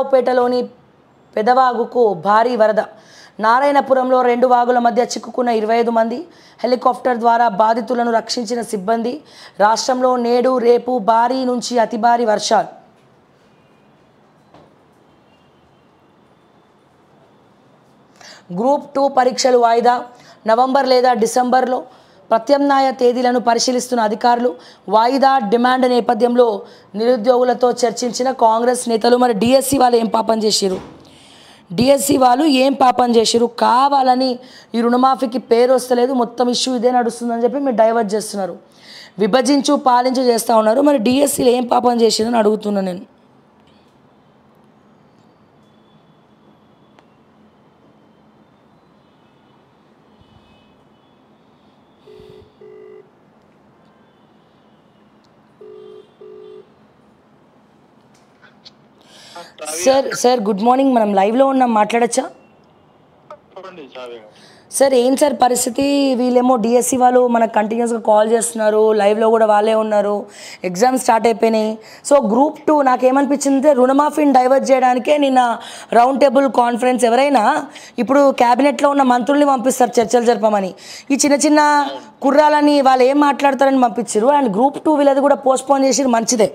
పేటలోని పెదవాగుకు భారీ వరద. నారాయణపురంలో రెండు వాగుల మధ్య చిక్కుకున్న 25 మంది. హెలికాప్టర్ ద్వారా బాధితులను రక్షించిన సిబ్బంది. రాష్ట్రంలో నేడు రేపు భారీ నుంచి అతి భారీ వర్షాలు. గ్రూప్ 2 పరీక్షలు వాయిదా. నవంబర్ లేదా డిసెంబర్లో ప్రత్యామ్నాయ తేదీలను పరిశీలిస్తున్న అధికారులు. వాయిదా డిమాండ్ నేపథ్యంలో నిరుద్యోగులతో చర్చించిన కాంగ్రెస్ నేతలు. మరి డిఎస్సి వాళ్ళు ఏం పాపం చేసిరు? డిఎస్సి వాళ్ళు ఏం పాపం చేసిరు? కావాలని ఈ రుణమాఫీకి పేరు వస్తలేదు, మొత్తం ఇష్యూ ఇదే నడుస్తుందని చెప్పి మీరు డైవర్ట్ చేస్తున్నారు. విభజించు పాలించు చేస్తూ ఉన్నారు. మరి డిఎస్సిలో ఏం పాపం చేసిరని అడుగుతున్నాను నేను. సార్ గుడ్ మార్నింగ్, మనం లైవ్లో ఉన్నాం, మాట్లాడచ్చా? సార్ ఏం సార్ పరిస్థితి? వీళ్ళేమో డిఎస్సి వాళ్ళు మనకు కంటిన్యూస్గా కాల్ చేస్తున్నారు, లైవ్లో కూడా వాళ్ళే ఉన్నారు. ఎగ్జామ్స్ స్టార్ట్ అయిపోయినాయి. సో గ్రూప్ 2 నాకేమనిపించింది, రుణమాఫీని డైవర్ట్ చేయడానికే నిన్న రౌండ్ టేబుల్ కాన్ఫరెన్స్. ఎవరైనా ఇప్పుడు క్యాబినెట్లో ఉన్న మంత్రుల్ని పంపిస్తారు చర్చలు జరపమని. ఈ చిన్న చిన్న కుర్రాలని వాళ్ళు ఏం మాట్లాడతారని పంపించారు. అండ్ గ్రూప్ 2 వీళ్ళది కూడా పోస్ట్పోన్ చేసి మంచిదే,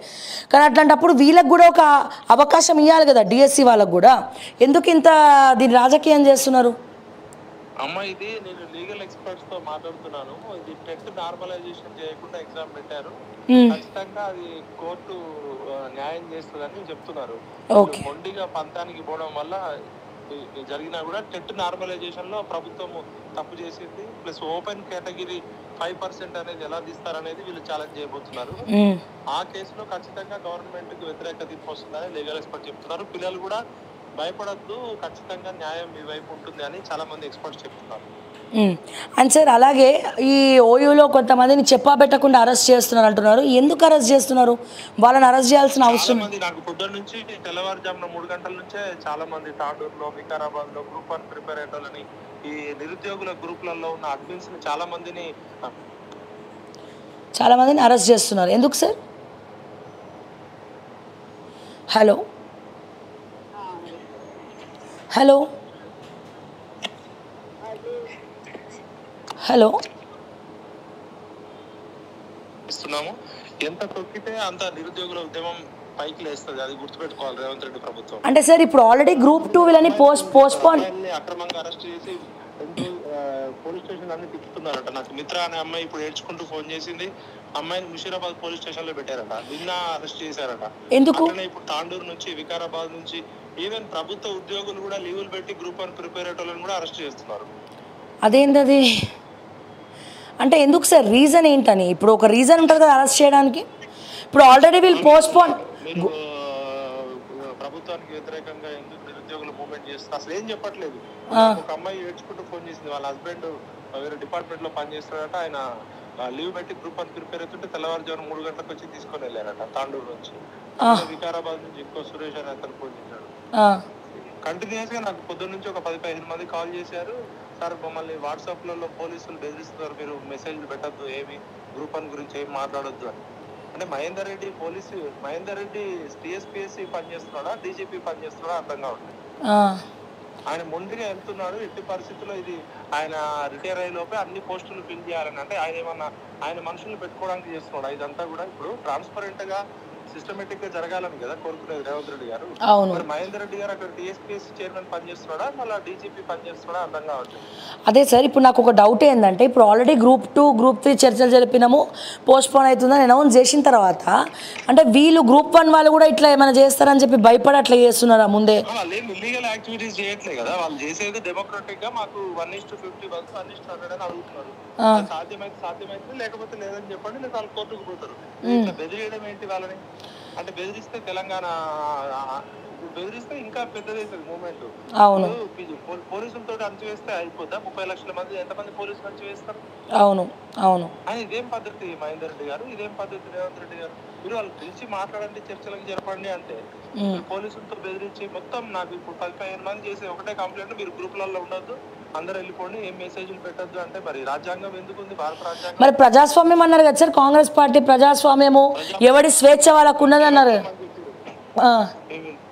కానీ అట్లాంటప్పుడు వీళ్ళకి కూడా ఒక అవకాశం ఇవ్వాలి కదా డిఎస్సి వాళ్ళకు కూడా. ఎందుకు ఇంత దీన్ని రాజకీయం చేస్తున్నారు? ఇది నేను లీగల్ ఎక్స్పర్ట్స్ తో మాట్లాడుతున్నాను. ఇది టెట్ నార్మలైజేషన్ చేయకుండా ఎగ్జామ్ పెట్టారు, ఖచ్చితంగా అది కోర్టు న్యాయం చేస్తుందని చెప్తున్నారు. మొండిగా పంతానికి పోవడం వల్ల జరిగినా కూడా టెట్ నార్మలైజేషన్ లో ప్రభుత్వం తప్పు చేసింది. ప్లస్ ఓపెన్ కేటగిరీ 5% అనేది ఎలా తీస్తారనేది వీళ్ళు ఛాలెంజ్ చేయబోతున్నారు. ఆ కేసులో ఖచ్చితంగా గవర్నమెంట్ కి వ్యతిరేక తీర్పు వస్తుందని లీగల్ ఎక్స్పర్ట్ చెప్తున్నారు. పిల్లలు కూడా భయపడద్దు, ఖచ్చితంగా న్యాయం మీ వైపు ఉంటుంది అని చాలా మంది ఎక్స్పర్ట్స్ చెప్తున్నారు. అండ్ సార్ అలాగే ఈ ఓయూలో కొంతమందిని చెప్పాబెట్టకుండా అరెస్ట్ చేస్తున్నారు అంటున్నారు. ఎందుకు అరెస్ట్ చేస్తున్నారు? వాళ్ళని అరెస్ట్ చేయాల్సిన అవసరం? నాకు పొద్దున్న నుంచి తెల్లవారుజామున 3 గంటల నుంచే చాలా మంది తాండూరులో, వికారాబాద్ లో గ్రూప్ 1 ప్రిపేర్ అయ్యేటోళ్ళని, ఈ నిరుద్యోగుల గ్రూపులలో ఉన్న అడ్మిన్స్ ని చాలా మందిని అరెస్ట్ చేస్తున్నారు. ఎందుకు సార్? హలో హలో హలో ఇస్తున్నాము. ఎంత తొక్కితే అంత నిరుద్యోగుల ఉద్యమం పైకి లేస్తుంది, అది గుర్తుపెట్టుకోవాలి రేవంత్ రెడ్డి ప్రభుత్వం. అంటే సార్ ఇప్పుడు ఆల్రెడీ గ్రూప్ 2 వీళ్ళని పోస్ట్పోన్ అక్రమంగా అరెస్ట్ చేసి పోలీస్ స్టేషన్ అన్ని తిప్పుతున్నారట. నాకు మిత్ర అనే అమ్మాయి ఇప్పుడు ఏడ్చుకుంటూ ఫోన్ చేసింది. అమ్మాయిని ముషీరాబాద్ పోలీస్ స్టేషన్ లో పెట్టారట, నిన్న అరెస్ట్ చేశారట. ఎందుకు? ఇప్పుడు తాండూరు నుంచి, వికారాబాద్ నుంచి ఈవెన్ ప్రభుత్వ ఉద్యోగులు కూడా లీవులు పెట్టి గ్రూప్ 1 ప్రిపేర్ అయ్యేటోళ్ళని కూడా అరెస్ట్ చేస్తున్నారు. అదేంటది? అంటే ఎందుకు సార్? రీజన్ ఏంటని? ఇప్పుడు ఒక రీజన్ ఉంటుంది కదా అరెస్ట్ చేయడానికి. ఇప్పుడు ఆల్రెడీ వీళ్ళు పోస్ట్పోన్. ప్రభుత్వానికి వ్యతిరేకంగా ఎందుకు నిరుద్యోగులు మూవ్మెంట్ చేస్తారు అసలు ఏం చెప్పట్లేదు. ఒక అమ్మాయి ఏడ్చుకుంటూ ఫోన్ చేసింది, వాళ్ళ హస్బెండ్ వేరే డిపార్ట్మెంట్ లో పనిచేస్తారట. ఆయన లీవ్ పెట్టి గ్రూప్ 1 ప్రిపేర్ అవుతుంటే తెల్లవారుజామున 3 గంటలకు వచ్చి తీసుకొని వెళ్ళారట తాండూరు నుంచి. వికారాబాద్ నుంచి ఇంకో సురేష్ అని అతను ఫోన్ చేశాడు. కంటిన్యూస్ గా నాకు పొద్దున్న నుంచి ఒక 10-15 మంది కాల్ చేశారు. సార్ మమ్మల్ని వాట్సాప్ లలో పోలీసులు బెదిరిస్తున్నారు, మీరు మెసేజ్లు పెట్టద్దు, ఏమి గ్రూప్ 1 గురించి ఏమి మాట్లాడొద్దు అని. అంటే మహేందర్ రెడ్డి టీఎస్పీఎస్సీ పనిచేస్తున్నాడా, డీజీపీ పనిచేస్తున్నాడా అర్థం కావట్లేదు. ఆయన మొండిగా వెళ్తున్నాడు. ఎట్టి పరిస్థితుల్లో ఇది ఆయన రిటైర్ అయ్యే లోపే అన్ని పోస్టులు ఫిల్ చేయాలని, అంటే ఆయన ఏమన్నా ఆయన మనుషులు పెట్టుకోవడానికి చేస్తున్నాడు. ఇదంతా కూడా ఇప్పుడు ట్రాన్స్పరెంట్ గా సిస్టమేటిక్ గా జరగాలని కదా కోరుకునేది రేవంత్ రెడ్డి గారు. మరి మహేందర్ రెడ్డి గారు అక్కడ టీఎస్పీఎస్సీ చైర్మన్ పనిచేస్తున్నాడా, మళ్ళీ డీజీపీ పనిచేస్తున్నాడా అర్థం కావట్లేదు. అదే సార్, ఇప్పుడు నాకు ఒక డౌట్ ఏంటంటే, ఇప్పుడు ఆల్రెడీ గ్రూప్ 2, గ్రూప్ 3 చర్చలు జరిపినాము, పోస్ట్పోన్ అవుతుందని అనౌన్స్ చేసిన తర్వాత అంటే వీళ్ళు గ్రూప్ 1 వాళ్ళు కూడా ఇట్లా ఏమైనా చేస్తారని చెప్పి భయపడి అట్లా చేస్తున్నారా ముందే? వాళ్ళు ఏం ఇల్లీగల్ యాక్టివిటీస్ చేయట్లేదు కదా, వాళ్ళు చేసేది డెమోక్రటిక్ గా మాకు 1:50 బదులు 1:100 అని అడుగుతున్నారు. సాధ్యమైతే లేకపోతే లేదని చెప్పండి, లేదా వాళ్ళు కోర్టుకు పోతారు. ఇట్లా బెదిరియడం ఏంటి వాళ్ళని? అంటే బెదిరిస్తే తెలంగాణ బెదిరిస్తే ఇంకా పెద్దదవుతుంది మూవ్మెంట్. అవును, పోలీసులతో అంచువేస్తే అయిపోద్దా? 30 లక్షల మంది ఎంతమంది పోలీసులు అంచువేస్తారు? అవును అవును. అని ఇదేం పద్ధతి మహేందర్ రెడ్డి గారు, ఇదేం పద్ధతి రేవంత్ రెడ్డి గారు? మీరు వాళ్ళు పిలిచి మాట్లాడండి, చర్చలకు జరపండి అంటే పోలీసులతో బెదిరించి మొత్తం నాకు ఇప్పుడు 15 మంది చేసే ఒకటే కంప్లైంట్, మీరు గ్రూపులలో ఉండొద్దు, అందరు వెళ్ళిపోండి, ఏం మెసేజ్లు పెట్టద్దు అంటే మరి రాజ్యాంగం ఎందుకు ఉంది? భారత రాజ్యాంగం. మరి ప్రజాస్వామ్యం అన్నారు కదా సార్ కాంగ్రెస్ పార్టీ, ప్రజాస్వామ్యము ఎవడి స్వేచ్ఛ వాళ్ళకు ఉన్నది అన్నారు.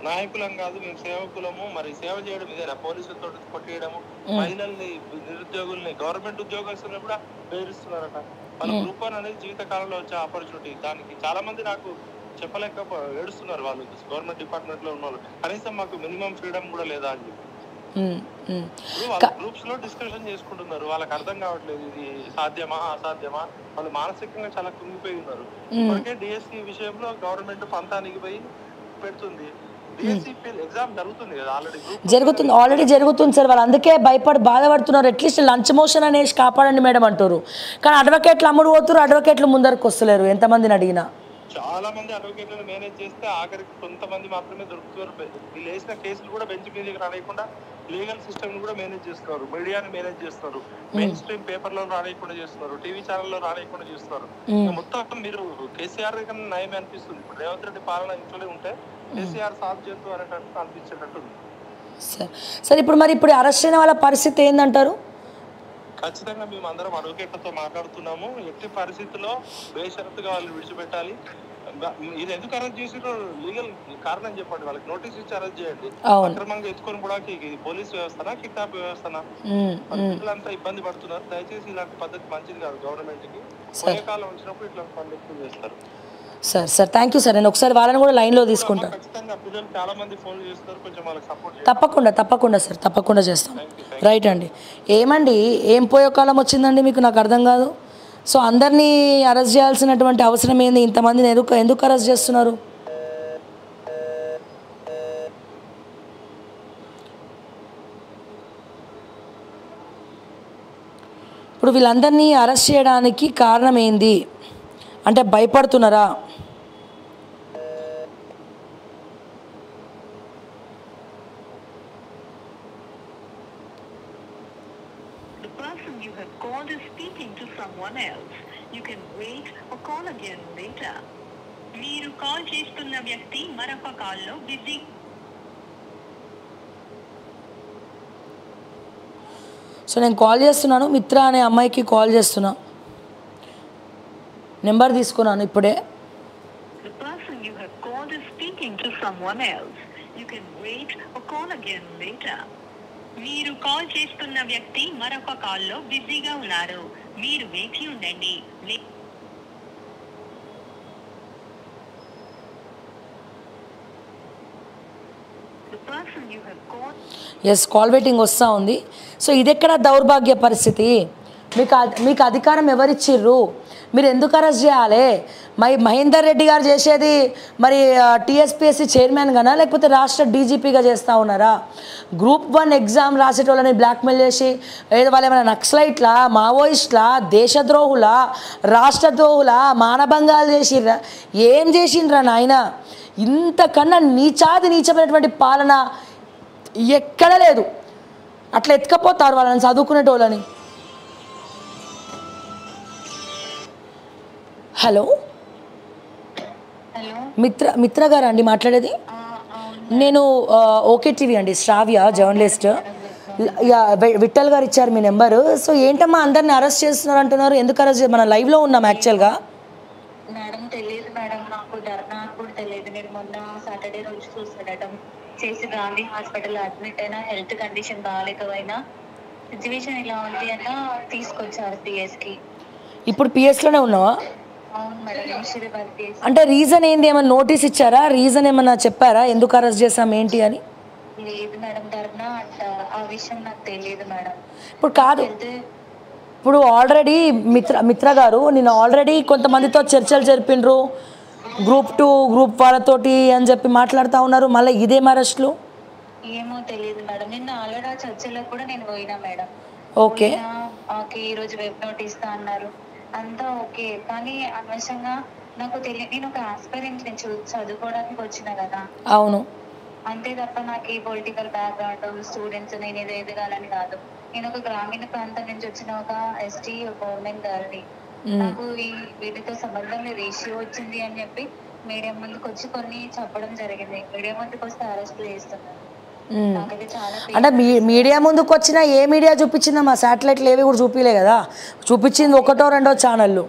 నాయకులం కాదు, మేము సేవకులము, మరి సేవ చేయడం ఇదేనా? పోలీసులతో కొట్టేయడము, మహిళల్ని, నిరుద్యోగుల్ని, గవర్నమెంట్ ఉద్యోగస్తులను కూడా బెదిరిస్తున్నారట. వాళ్ళ గ్రూప్ 1 అనేది జీవితకాలంలో వచ్చే ఆపర్చునిటీ. దానికి చాలా మంది నాకు చెప్పలేక ఏడుస్తున్నారు వాళ్ళు, గవర్నమెంట్ డిపార్ట్మెంట్ లో ఉన్న వాళ్ళు. కనీసం మాకు మినిమం ఫ్రీడమ్ కూడా లేదా అని చెప్పి వాళ్ళు గ్రూప్స్ లో డిస్కషన్ చేసుకుంటున్నారు. వాళ్ళకి అర్థం కావట్లేదు ఇది సాధ్యమా అసాధ్యమా. వాళ్ళు మానసికంగా చాలా కుంగిపోయి ఉన్నారు. ఇప్పటికే డిఎస్సి విషయంలో గవర్నమెంట్ పంతానికి పోయి పెడుతుంది. డిఎస్సి ఎగ్జామ్ జరుగుతుంది కదా, ఆల్రెడీ జరుగుతుంది సార్. వాళ్ళు అందుకే భయపడి బాధపడుతున్నారు. అట్లీస్ట్ లంచ్ మోషన్ అనేసి కాపాడండి మేడం అంటారు. కానీ అడ్వకేట్లు అమ్ముడు పోతున్నారు, అడ్వకేట్లు ముందరకు వస్తలేరు ఎంతమందిని అడిగినా. చాలా మంది అడ్వకేట్లను మేనేజ్ చేస్తే ఆఖరికి కొంతమంది మాత్రమే దొరుకుతారు. వీళ్ళు వేసిన కేసులు కూడా బెంచ్ మీదకి రానియకుండా లీగల్ సిస్టమ్ కూడా మేనేజ్ చేస్తున్నారు, మీడియాని మేనేజ్ చేస్తున్నారు, మెయిన్ స్ట్రీమ్ పేపర్లో రానియకుండా చేస్తున్నారు, టీవీ ఛానల్లో రానియకుండా చేస్తున్నారు. మొత్తం మీరు కేసీఆర్ దగ్గర నయమే అనిపిస్తుంది. ఇప్పుడు రేవంత్ రెడ్డి పాలన ఇంట్లోనే ఉంటే కేసీఆర్ సాగు చేస్తూ అనేటట్టు అనిపించేటట్టు. సార్ ఇప్పుడు అరెస్ట్ అయిన వాళ్ళ పరిస్థితి ఏందంటారు? ఖచ్చితంగా మేము అందరం అడ్వకేట్లతో మాట్లాడుతున్నాము. ఎట్టి పరిస్థితుల్లో బేషరతుగా వాళ్ళు విడిచిపెట్టాలి. ఇది ఎందుకు అరెస్ట్ చేసిరో లీగల్ కారణం చెప్పండి. వాళ్ళకి నోటీస్ ఇచ్చి అరెస్ట్ చేయండి. అక్రమంగా ఎత్తుకొని కూడా ఇది పోలీస్ వ్యవస్థనా, కిడ్నాప్ వ్యవస్థనా? అంతా ఇబ్బంది పడుతున్నారు. దయచేసి ఇలాంటి పద్ధతి మంచిది కాదు. గవర్నమెంట్ కి పోయే కాలం వచ్చినప్పుడు ఇట్లా పనులు ఎక్కువ చేస్తారు. Sir thank you sir. నేను ఒకసారి వాళ్ళని కూడా లైన్లో తీసుకుంటాను. ఖచ్చితంగా పిల్లలు చాలా మంది ఫోన్ చేస్తారు, కొంచెం వాళ్ళకి సపోర్ట్. తప్పకుండా సార్, తప్పకుండా చేస్తాం. రైట్ అండి. ఏమండి ఏం పోయే కాలం వచ్చిందండి మీకు? నాకు అర్థం కాదు. సో అందరినీ అరెస్ట్ చేయాల్సినటువంటి అవసరం ఏంది? ఇంతమందిని ఎందుకు అరెస్ట్ చేస్తున్నారు? ఇప్పుడు వీళ్ళందరినీ అరెస్ట్ చేయడానికి కారణం ఏంది అంటే భయపడుతున్నారా? మీరు కాల్ చేస్తున్న వ్యక్తి మరొక కాల్లో బిజీ. సో నేను కాల్ చేస్తున్నాను, మిత్ర అనే అమ్మాయికి కాల్ చేస్తున్నా. నెంబర్ తీసుకున్నాను ఇప్పుడే. మీరు కాల్ చేస్తున్న వ్యక్తి మరొక కాల్లో బిజీగా ఉన్నారు, మీరు వేచి ఉండండి. ఎస్, కాల్ వెయిటింగ్ వస్తూ ఉంది. సో ఇది ఎక్కడ దౌర్భాగ్య పరిస్థితి? మీకు అధికారం ఎవరిచ్చిర్రు? మీరు ఎందుకు అరెస్ట్ చేయాలి? మహేందర్ రెడ్డి గారు చేసేది మరి టీఎస్పీఎస్సీ చైర్మన్గానా లేకపోతే రాష్ట్ర డీజీపీగా చేస్తూ ఉన్నారా? గ్రూప్ 1 ఎగ్జామ్ రాసేటోళ్ళని బ్లాక్మెయిల్ చేసి ఏదో వాళ్ళు ఏమైనా నక్సలైట్లా, మావోయిస్ట్లా, దేశద్రోహులా, రాష్ట్రద్రోహులా, మానభంగాలు చేసిర్రా? ఏం చేసిండ్రా నాయన? ఇంతకన్నా నీచమైనటువంటి పాలన ఎక్కడ లేదు. అట్లా ఎత్తుకపోతారు వాళ్ళని, చదువుకునేటోళ్ళని. హలో మిత్ర గారు అండి మాట్లాడేది? నేను ఓకే టీవీ అండి, శ్రావ్య జర్నలిస్ట్. విఠల్ గారు ఇచ్చారు మీ నెంబరు. సో ఏంటమ్మా అందరిని అరెస్ట్ చేస్తున్నారు అంటున్నారు, ఎందుకు అరెస్ట్? మన లైవ్లో ఉన్నాం యాక్చువల్గా. మేడం తెలియదు మేడం, నాకు కూడా తెలియదు. నేను మొన్న సాటర్డే రోజు చూసాడటం చేసి గాంధీ హాస్పిటల్ అడ్మిట్ అయినా, హెల్త్ కండిషన్ బాగాలేకపోయినా, సిచ్యువేషన్ ఇలా ఉంది అన్న తీసుకొచ్చారు పిఎస్కి. ఇప్పుడు పిఎస్లోనే ఉన్నావా? అవును మేడం. అంటే రీజన్ ఏంది? ఏమైనా నోటీస్ ఇచ్చారా? రీజన్ ఏమన్నా చెప్పారా ఎందుకు అరెస్ట్ చేసాం ఏంటి అని? లేదు మేడం, ధర్నా అంట, ఆ విషయం నాకు తెలియదు మేడం. ఇప్పుడు కాదు, ఇప్పుడు ఆల్రెడీ మిత్ర గారు నేను ఆల్రెడీ కొంతమందితో చర్చలు జరిపిండ్రు, గ్రూప్ 2 గ్రూప్ వాళ్ళతోటి అని చెప్పి మాట్లాడుతూ ఉన్నారు. మళ్ళీ ఇదేం అరెస్టులు? ఏమో తెలియదు మేడం. నిన్న ఆల్రెడీ ఆ చర్చలకు కూడా నేను పోయినా మేడం. ఓకే, ఈరోజు వెబ్ నోట్ ఇస్తా అన్నారు, అంతా ఓకే. కానీ అనవసరంగా నాకు తెలియదు. నేను ఒక ఆస్పైరెంట్, నేను చదువుకోవడానికి వచ్చిన కదా. అవును, అంతే తప్ప నాకు ఈ పొలిటికల్ బ్యాక్గ్రౌండ్, స్టూడెంట్స్ నేను ఏదో ఎదగాలని కాదు. నేను ఒక గ్రామీణ ప్రాంతం నుంచి వచ్చిన ఒక ఎస్టీ గవర్నమెంట్ గర్ల్ని. నాకు వీటితో సంబంధం లేదు. ఇష్యూ వచ్చింది అని చెప్పి మీడియా ముందుకు వచ్చి కొన్ని చెప్పడం జరిగింది. మీడియా ముందుకు వస్తే అరెస్ట్ చేస్తున్నారు. అంటే మీడియా ముందుకు వచ్చినా ఏ మీడియా చూపించిందా? మా శాటిలైట్లు ఏవి కూడా చూపించలే కదా, చూపించింది 1, 2 ఛానళ్ళు.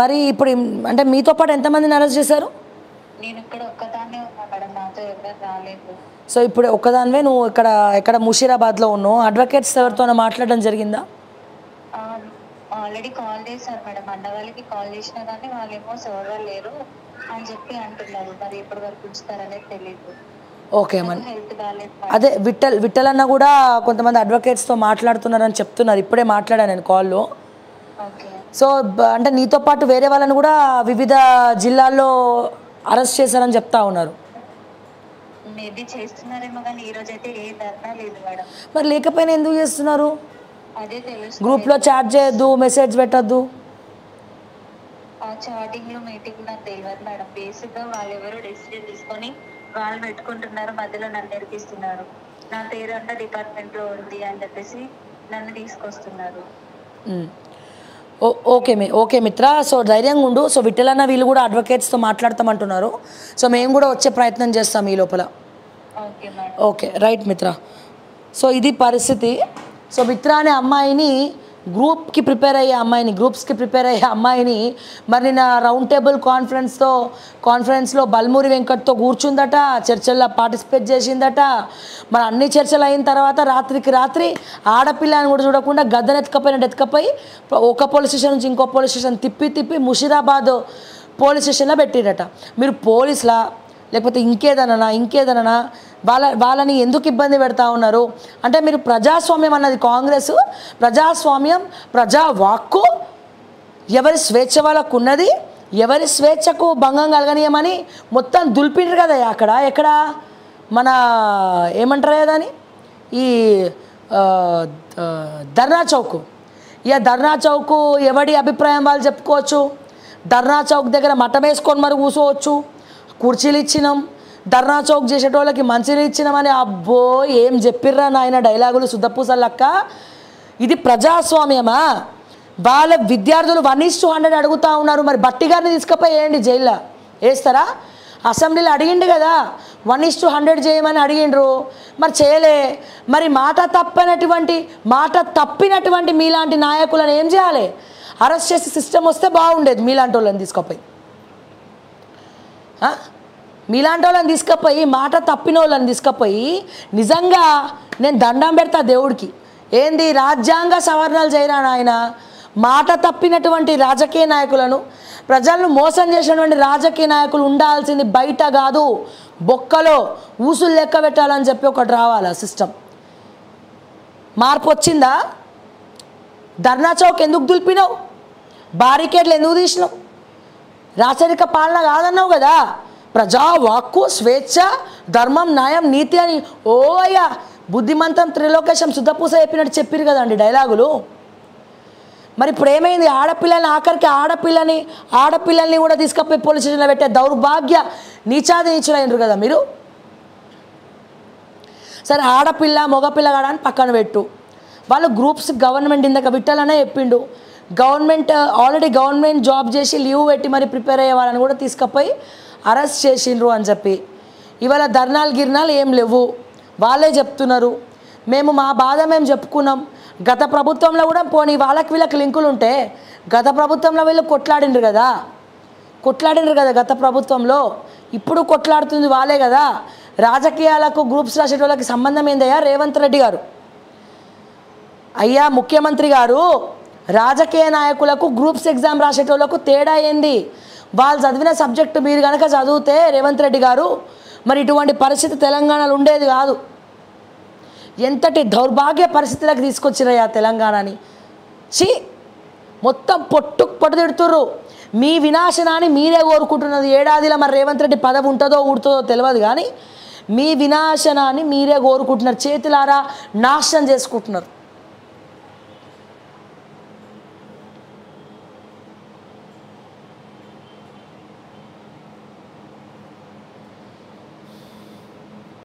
మరి ఇప్పుడు అంటే మీతో పాటు ఎంతమందిని అరెస్ట్ చేశారు? నేను ఇక్కడ ఒక్కదాన్నే ఉన్నా మేడం, నాతో ఎవరు రాలేదు. సో ఇప్పుడు ఒక్కదానివే నువ్వు ఎక్కడ ముషీరాబాద్లో ఉన్నావు? అడ్వకేట్స్ ఎవరితో మాట్లాడడం జరిగిందా? ఆల్రెడీ కాల్ చేశారు మేడం, అన్న వాళ్ళకి కాల్ చేసినా కానీ వాళ్ళేమో సర్వర్ లేరు అని చెప్పి అంటున్నారు. మరి ఎప్పటి వరకు ఉంచుతారనేది తెలియదు. ఓకే అమ్మ, హెల్త్ బాగాలేదు. అదే విఠల్ అన్న కూడా కొంతమంది అడ్వకేట్స్తో మాట్లాడుతున్నారని చెప్తున్నారు. ఇప్పుడే మాట్లాడాను నేను కాల్లో. ఓకే. సో అంటే నీతో పాటు వేరే వాళ్ళని కూడా వివిధ జిల్లాల్లో అరెస్ట్ చేశారని చెప్తా ఉన్నారు. మేబీ చేస్తున్నారేమో కానీ ఈ రోజు అయితే ఏ ధర్నా లేదు మేడం. మరి లేకపోయినా ఎందుకు చేస్తున్నారు? అదే తెలుసు. గ్రూప్లో చాట్ చేయొద్దు, మెసేజ్ పెట్టద్దు. ఆ చాటింగ్ లో మీటింగ్ నాకు తెలియదు మేడం. బేసిక్ గా వాళ్ళు ఎవరో డెసిషన్ తీసుకొని వాళ్ళు పెట్టుకుంటున్నారు, మధ్యలో నన్ను నేర్పిస్తున్నారు. నా పేరు అంతా డిపార్ట్మెంట్ లో ఉంది అని చెప్పేసి నన్ను తీసుకొస్తున్నారు. ఓకే మిత్ర, సో ధైర్యంగా ఉండు. సో విఠలన్న వీళ్ళు కూడా అడ్వకేట్స్తో మాట్లాడతామంటున్నారు. సో మేము కూడా వచ్చే ప్రయత్నం చేస్తాం ఈ లోపల. ఓకే రైట్ మిత్ర. సో ఇది పరిస్థితి. సో మిత్ర అనే అమ్మాయిని గ్రూప్స్కి ప్రిపేర్ అయ్యే అమ్మాయిని మరి నిన్న రౌండ్ టేబుల్ కాన్ఫరెన్స్లో బల్మూరి వెంకట్తో కూర్చుందట, చర్చల్లో పార్టిసిపేట్ చేసిందట. మరి అన్ని చర్చలు అయిన తర్వాత రాత్రికి రాత్రి ఆడపిల్లని కూడా చూడకుండా ఎత్తుకపోయి ఒక పోలీస్ స్టేషన్ నుంచి ఇంకో పోలీస్ స్టేషన్ తిప్పి ముషీరాబాద్ పోలీస్ స్టేషన్లో పెట్టిరట. మీరు పోలీసులా లేకపోతే ఇంకేదన్నా వాళ్ళని ఎందుకు ఇబ్బంది పెడతా ఉన్నారు? అంటే మీరు ప్రజాస్వామ్యం అన్నది కాంగ్రెస్, ప్రజాస్వామ్యం ప్రజా వాక్కు ఎవరి స్వేచ్ఛ వాళ్ళకు ఉన్నది, ఎవరి స్వేచ్ఛకు భంగం కలగనీయమని మొత్తం దులిపిండ్రు కదా ఎక్కడ మన ఏమంటారు కదా అని ఈ ధర్నా చౌక్ ఎవడి అభిప్రాయం వాళ్ళు చెప్పుకోవచ్చు. ధర్నా చౌక్ దగ్గర మఠం వేసుకొని మరి కూర్చోవచ్చు. కుర్చీలు ఇచ్చినాం, ధర్నా చౌక్ చేసేటోళ్ళకి మంచిలు ఇచ్చినామని అబ్బో ఏం చెప్పిర్రా నాయన డైలాగులు శుద్ధపూసలక్క. ఇది ప్రజాస్వామ్యమా? వాళ్ళ విద్యార్థులు 1:100 అడుగుతూ ఉన్నారు. మరి బట్టి గారిని తీసుకుపోయి వేయండి, జైల్లో వేస్తారా? అసెంబ్లీలో అడిగిండు కదా 1:100 చేయమని అడిగిండ్రు, మరి చేయలే. మరి మాట తప్పినటువంటి మీలాంటి నాయకులను ఏం చేయాలి? అరెస్ట్ చేసి సిస్టమ్ వస్తే బాగుండేది. మీలాంటి వాళ్ళని తీసుకుపోయి మాట తప్పిన వాళ్ళని తీసుకుపోయి నిజంగా నేను దండం పెడతా దేవుడికి. ఏంది రాజ్యాంగ సవరణలు చేయరా నాయన? మాట తప్పినటువంటి రాజకీయ నాయకులను, ప్రజలను మోసం చేసినటువంటి రాజకీయ నాయకులు ఉండాల్సింది బయట కాదు, బొక్కలో ఊసులు లెక్క పెట్టాలని చెప్పి ఒకటి రావాలి సిస్టమ్. మార్పు వచ్చిందా? ధర్నా చౌక్ ఎందుకు దులిపినావు? బారికేడ్లు ఎందుకు తీసినావు? రాచరిక పాలన కాదన్నావు కదా. ప్రజా వాక్కు స్వేచ్ఛ ధర్మం న్యాయం నీతి అని ఓ అయ్యా బుద్ధిమంతం త్రిలోకేశం శుద్ధపూస చెప్పినట్టు చెప్పారు కదండి డైలాగులు. మరి ఇప్పుడు ఏమైంది? ఆఖరికి ఆడపిల్లల్ని కూడా తీసుకపోయి పోలీస్ స్టేషన్లో పెట్టే దౌర్భాగ్య నీచులైనరు కదా మీరు. సరే ఆడపిల్ల మగపిల్లగాడ అని పక్కన పెట్టు. వాళ్ళు గ్రూప్స్ గవర్నమెంట్ ఇందాక విట్టాలనే చెప్పిండు. ఆల్రెడీ గవర్నమెంట్ జాబ్ చేసి లీవ్ పెట్టి మరి ప్రిపేర్ అయ్యే వాళ్ళని కూడా తీసుకుపోయి అరెస్ట్ చేసిండ్రు అని చెప్పి ఇవాళ గిర్నాలు ఏం లేవు. వాళ్ళే చెప్తున్నారు. మేము మా బాధ మేము చెప్పుకున్నాం. గత ప్రభుత్వంలో కూడా పోనీ వీళ్ళకి లింకులు ఉంటే గత ప్రభుత్వంలో వీళ్ళు కొట్లాడిండ్రు కదా గత ప్రభుత్వంలో. ఇప్పుడు కొట్లాడుతుంది వాళ్ళే కదా. రాజకీయాలకు గ్రూప్స్ రాసేటోళ్ళకి సంబంధం ఏందయ్యా రేవంత్ రెడ్డి గారు? అయ్యా ముఖ్యమంత్రి గారు, రాజకీయ నాయకులకు గ్రూప్స్ ఎగ్జామ్ రాసేటోళ్ళకు తేడా ఏంది? వాళ్ళు చదివిన సబ్జెక్టు మీరు కనుక చదివితే రేవంత్ రెడ్డి గారు మరి ఇటువంటి పరిస్థితి తెలంగాణలో ఉండేది కాదు. ఎంతటి దౌర్భాగ్య పరిస్థితులకు తీసుకొచ్చిరయ్యా తెలంగాణని. మొత్తం పొట్టు తిడుతుర్రు. మీ వినాశనాన్ని మీరే కోరుకుంటున్నది. ఏడాదిలో మరి రేవంత్ రెడ్డి పదవి ఉంటుందో ఊడుతుందో తెలియదు కానీ మీ వినాశనాన్ని మీరే కోరుకుంటున్నారు. చేతులారా నాశనం చేసుకుంటున్నారు.